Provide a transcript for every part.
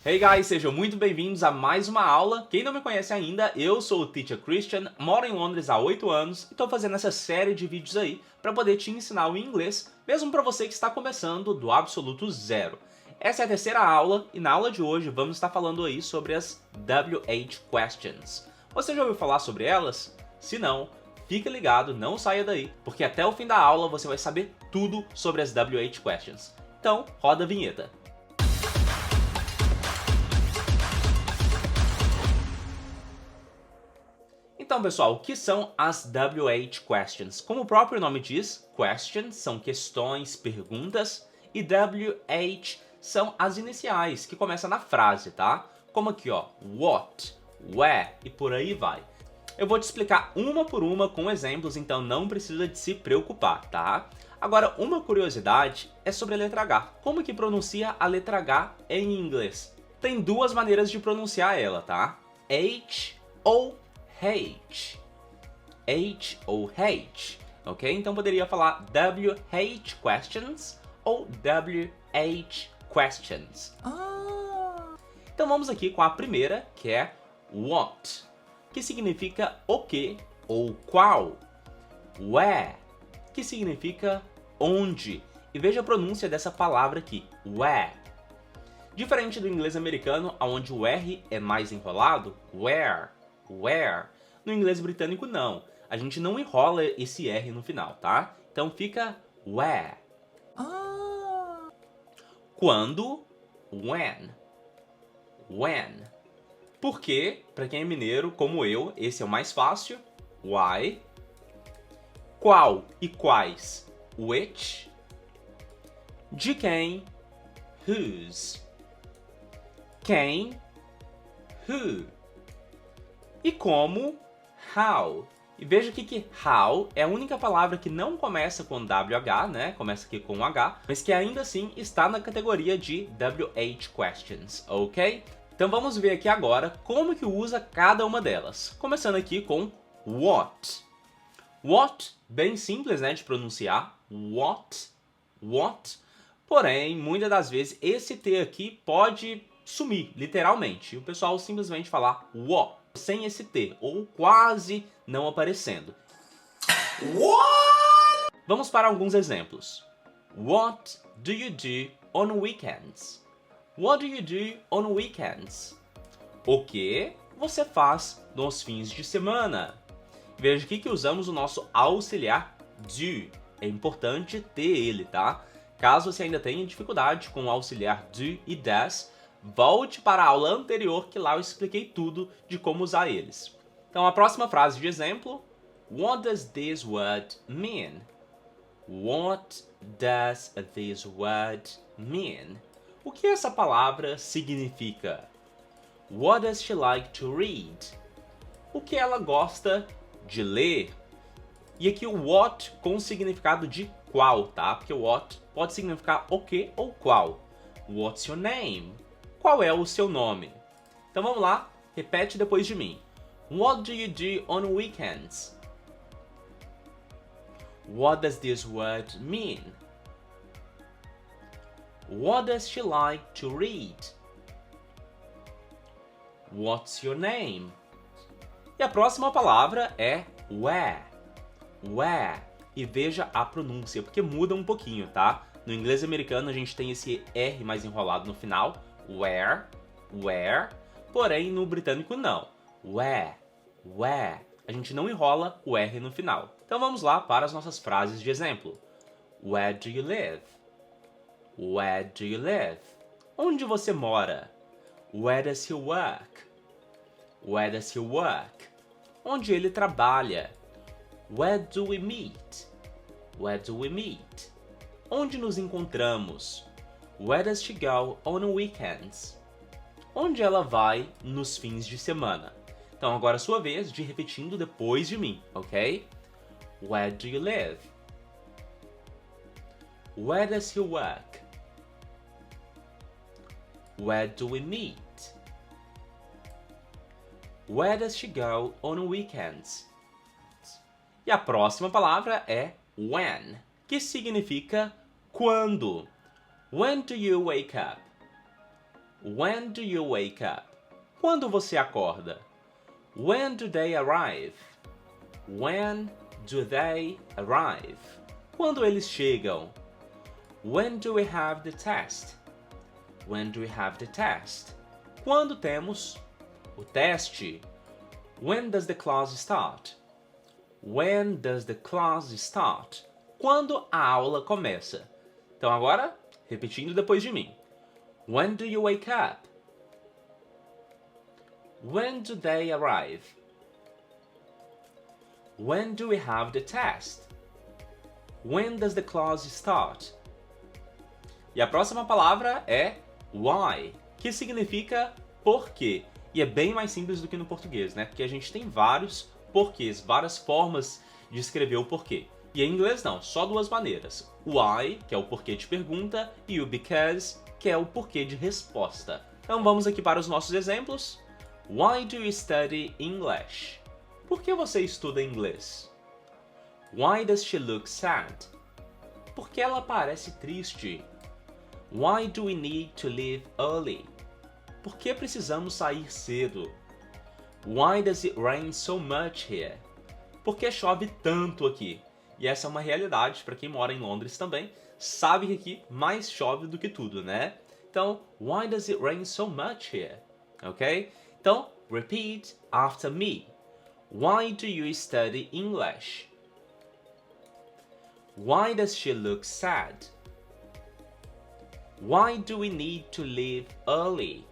Hey guys, sejam muito bem-vindos a mais uma aula. Quem não me conhece ainda, eu sou o Teacher Christian, moro em Londres há 8 anos e estou fazendo essa série de vídeos aí para poder te ensinar o inglês, mesmo para você que está começando do absoluto zero. Essa é a terceira aula e na aula de hoje vamos estar falando aí sobre as WH Questions. Você já ouviu falar sobre elas? Se não, fica ligado, não saia daí, porque até o fim da aula você vai saber tudo sobre as WH Questions. Então, roda a vinheta. Então, pessoal, o que são as WH Questions? Como o próprio nome diz, questions são questões, perguntas, e WH são as iniciais, que começam na frase, tá? Como aqui, ó, what, where e por aí vai. Eu vou te explicar uma por uma com exemplos, então não precisa de se preocupar, tá? Agora, uma curiosidade é sobre a letra H. Como que pronuncia a letra H em inglês? Tem duas maneiras de pronunciar ela, tá? H ou H. H ou H, ok? Então poderia falar WH questions ou WH questions. Então vamos aqui com a primeira, que é what, que significa o que ou qual. Where, que significa onde. E veja a pronúncia dessa palavra aqui, where. Diferente do inglês americano, onde o R é mais enrolado, where. No inglês britânico, não. A gente não enrola esse R no final, tá? Então fica where. Quando, when. Porque, para quem é mineiro, como eu, esse é o mais fácil. Why. Qual e quais, which. De quem, whose. Quem, who. E como, how. E veja aqui que how é a única palavra que não começa com WH, né? Começa aqui com H, mas que ainda assim está na categoria de WH questions, ok? Então vamos ver aqui agora como que usa cada uma delas. Começando aqui com what. What, bem simples, né, de pronunciar. What. Porém, muitas das vezes esse T aqui pode sumir, literalmente. E o pessoal simplesmente falar what, sem esse T, ou quase não aparecendo. What? Vamos para alguns exemplos. What do you do on weekends? What do you do on weekends? O que você faz nos fins de semana? Veja aqui que usamos o nosso auxiliar do. É importante ter ele, tá? Caso você ainda tenha dificuldade com o auxiliar do e das, volte para a aula anterior que lá eu expliquei tudo de como usar eles. Então a próxima frase de exemplo, what does this word mean? What does this word mean? O que essa palavra significa? What does she like to read? O que ela gosta de ler? E aqui o what com o significado de qual, tá? Porque o what pode significar o que ou qual. What's your name? Qual é o seu nome? Então vamos lá, repete depois de mim. What do you do on weekends? What does this word mean? What does she like to read? What's your name? E a próxima palavra é where. E veja a pronúncia, porque muda um pouquinho, tá? No inglês americano a gente tem esse R mais enrolado no final, where. Porém, no britânico não. Where. A gente não enrola o R no final. Então vamos lá para as nossas frases de exemplo. Where do you live? Onde você mora? Where does he work? Onde ele trabalha? Where do we meet? Onde nos encontramos? Where does she go on weekends? Onde ela vai nos fins de semana? Então agora é a sua vez de ir repetindo depois de mim, ok? Where do you live? Where does he work? Where do we meet? Where does she go on weekends? E a próxima palavra é when, que significa quando. When do you wake up? When do you wake up? Quando você acorda? When do they arrive? When do they arrive? Quando eles chegam? When do we have the test? When do we have the test? Quando temos o teste? When does the class start? When does the class start? Quando a aula começa? Então agora, repetindo depois de mim. When do you wake up? When do they arrive? When do we have the test? When does the class start? E a próxima palavra é why, que significa por quê. E é bem mais simples do que no português, né? Porque a gente tem vários porquês, várias formas de escrever o porquê. E em inglês não, só duas maneiras. O why, que é o porquê de pergunta, e o because, que é o porquê de resposta. Então vamos aqui para os nossos exemplos. Why do you study English? Por que você estuda inglês? Why does she look sad? Por que ela parece triste? Why do we need to leave early? Por que precisamos sair cedo? Why does it rain so much here? Por que chove tanto aqui? E essa é uma realidade para quem mora em Londres também, sabe que aqui mais chove do que tudo, né? Então, why does it rain so much here? Ok? Então, repeat after me. Why do you study English? Why does she look sad? Why do we need to leave early?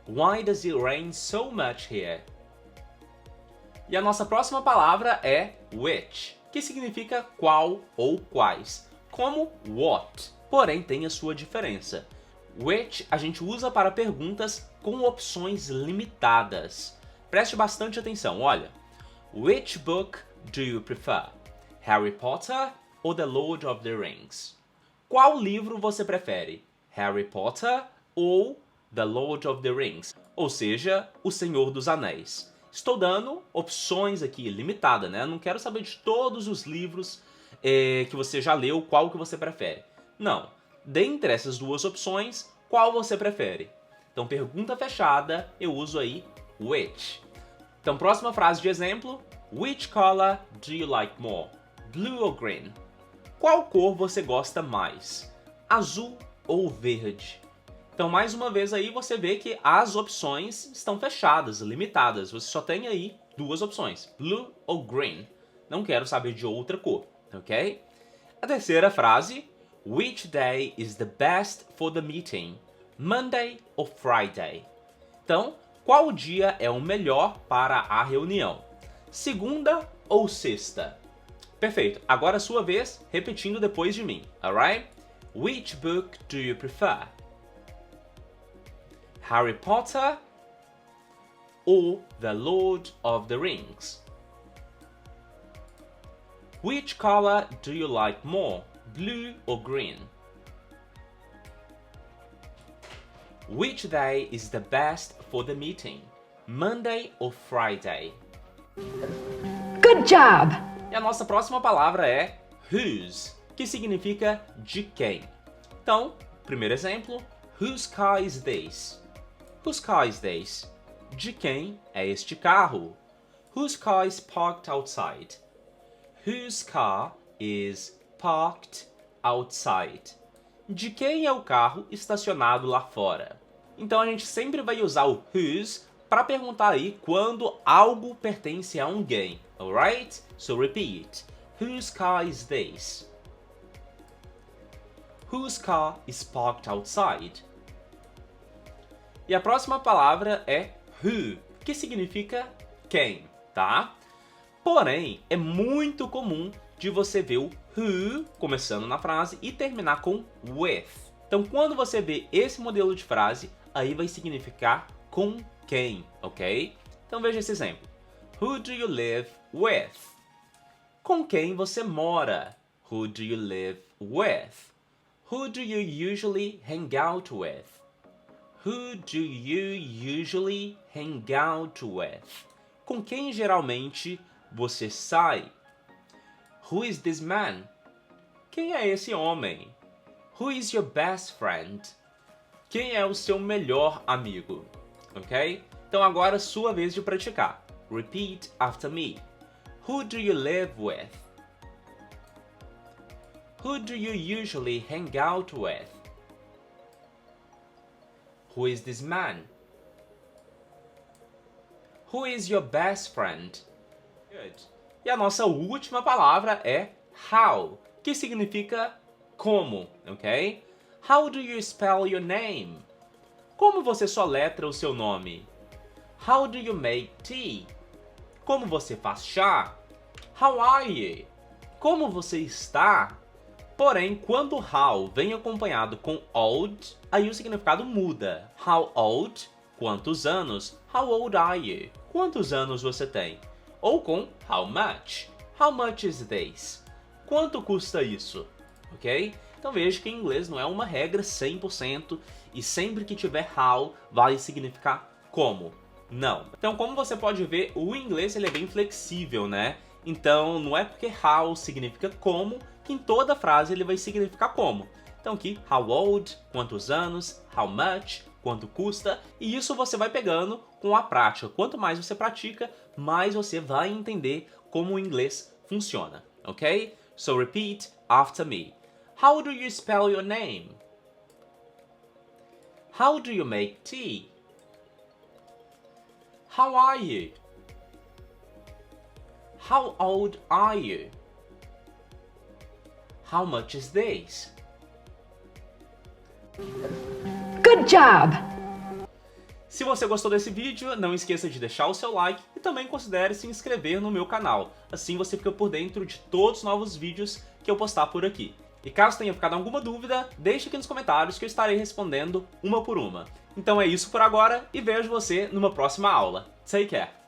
Why does it rain so much here? E a nossa próxima palavra é which, que significa qual ou quais, como what, porém tem a sua diferença. Which a gente usa para perguntas com opções limitadas. Preste bastante atenção, olha. Which book do you prefer? Harry Potter ou The Lord of the Rings? Qual livro você prefere? Harry Potter ou The Lord of the Rings? Ou seja, O Senhor dos Anéis. Estou dando opções aqui, limitada, né? Eu não quero saber de todos os livros que você já leu, qual que você prefere. Não. Dentre essas duas opções, qual você prefere? Então, pergunta fechada, eu uso aí which. Então, próxima frase de exemplo. Which color do you like more? Blue or green? Qual cor você gosta mais? Azul ou verde? Então, mais uma vez aí, você vê que as opções estão fechadas, limitadas. Você só tem aí duas opções, blue ou green. Não quero saber de outra cor, ok? A terceira frase, which day is the best for the meeting? Monday or Friday? Então, qual dia é o melhor para a reunião? Segunda ou sexta? Perfeito. Agora a sua vez, repetindo depois de mim, alright? Which book do you prefer? Harry Potter or The Lord of the Rings? Which color do you like more, blue or green? Which day is the best for the meeting, Monday or Friday? Good job! E a nossa próxima palavra é whose, que significa de quem. Então, primeiro exemplo, whose car is this? Whose car is this? De quem é este carro? Whose car is parked outside? Whose car is parked outside? De quem é o carro estacionado lá fora? Então a gente sempre vai usar o whose para perguntar aí quando algo pertence a alguém, alright? So repeat. Whose car is this? Whose car is parked outside? E a próxima palavra é who, que significa quem, tá? Porém, é muito comum de você ver o who começando na frase e terminar com with. Então, quando você vê esse modelo de frase, aí vai significar com quem, ok? Então, veja esse exemplo. Who do you live with? Com quem você mora? Who do you live with? Who do you usually hang out with? Who do you usually hang out with? Com quem geralmente você sai? Who is this man? Quem é esse homem? Who is your best friend? Quem é o seu melhor amigo? Ok? Então agora é sua vez de praticar. Repeat after me. Who do you live with? Who do you usually hang out with? Who is this man? Who is your best friend? Good. E a nossa última palavra é how, que significa como, ok? How do you spell your name? Como você soletra o seu nome? How do you make tea? Como você faz chá? How are you? Como você está? Porém, quando how vem acompanhado com old, aí o significado muda. How old? Quantos anos? How old are you? Quantos anos você tem? Ou com how much? How much is this? Quanto custa isso? Ok? Então veja que em inglês não é uma regra 100% e sempre que tiver how vai significar como. Não. Então, como você pode ver, o inglês ele é bem flexível, né? Então, não é porque how significa como que em toda frase ele vai significar como. Então aqui, how old, quantos anos, how much, quanto custa, e isso você vai pegando com a prática. Quanto mais você pratica, mais você vai entender como o inglês funciona, ok? So repeat after me. How do you spell your name? How do you make tea? How are you? How old are you? How much is this? Good job! Se você gostou desse vídeo, não esqueça de deixar o seu like e também considere se inscrever no meu canal. Assim você fica por dentro de todos os novos vídeos que eu postar por aqui. E caso tenha ficado alguma dúvida, deixe aqui nos comentários que eu estarei respondendo uma por uma. Então é isso por agora e vejo você numa próxima aula. Take care!